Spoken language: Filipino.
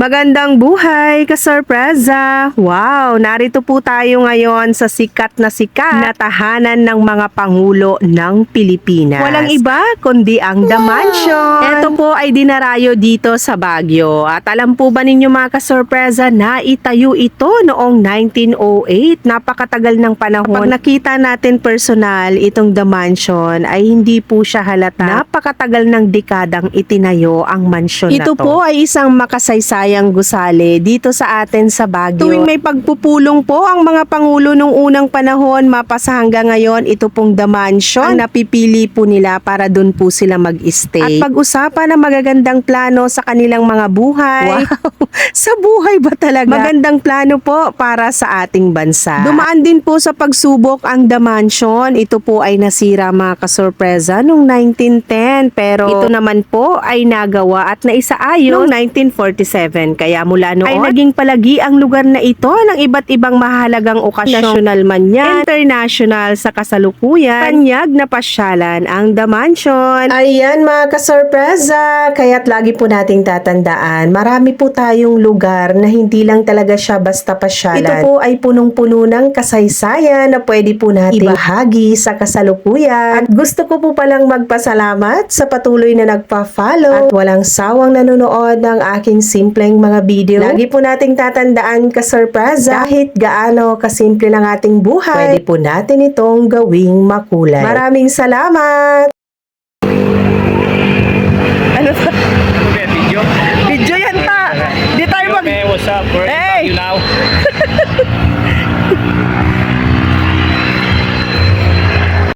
Magandang buhay, kasorpresa! Wow! Narito po tayo ngayon sa sikat na tahanan ng mga Pangulo ng Pilipinas. Walang iba kundi ang The Mansion. Ito po ay dinarayo dito sa Baguio. At alam po ba ninyo mga kasorpresa na itayo ito noong 1908? Napakatagal ng panahon. Kapag nakita natin personal itong The Mansion ay hindi po siya halata. Napakatagal ng dekadang itinayo ang mansyon na to. Ito po ay isang makasaysayang gusali dito sa atin sa Baguio. Tuwing may pagpupulong po ang mga pangulo nung unang panahon, mapasa hanggang ngayon, ito pong The Mansion ang napipili po nila para doon po sila mag-stay. At pag-usapan ng magagandang plano sa kanilang mga buhay. Wow! Sa buhay ba talaga? Magandang plano po para sa ating bansa. Dumaan din po sa pagsubok ang The Mansion. Ito po ay nasira mga kasorpresa noong 1910 pero ito naman po ay nagawa at naisaayos noong 1947. Kaya mula noon ay naging palagi ang lugar na ito ng iba't ibang mahalagang okasyon. National man yan, international sa kasalukuyan, panyag na pasyalan ang The Mansion. Ayan mga kasorpresa, kaya't lagi po nating tatandaan, marami po tayong lugar na hindi lang talaga siya basta pasyalan. Ito po ay punong-puno ng kasaysayan na pwede po nating ibahagi sa kasalukuyan. At gusto ko po palang magpasalamat sa patuloy na nagpa-follow at walang sawang nanonood ng aking simpleng mga video. Lagi po nating tatandaan kasorpresa, kahit gaano kasimple ng ating buhay, pwede po natin itong gawing makulay. Maraming salamat! Ano to? Video? Video yan ta! Di tayo mag... Hey, what's up? We're in Baguio now.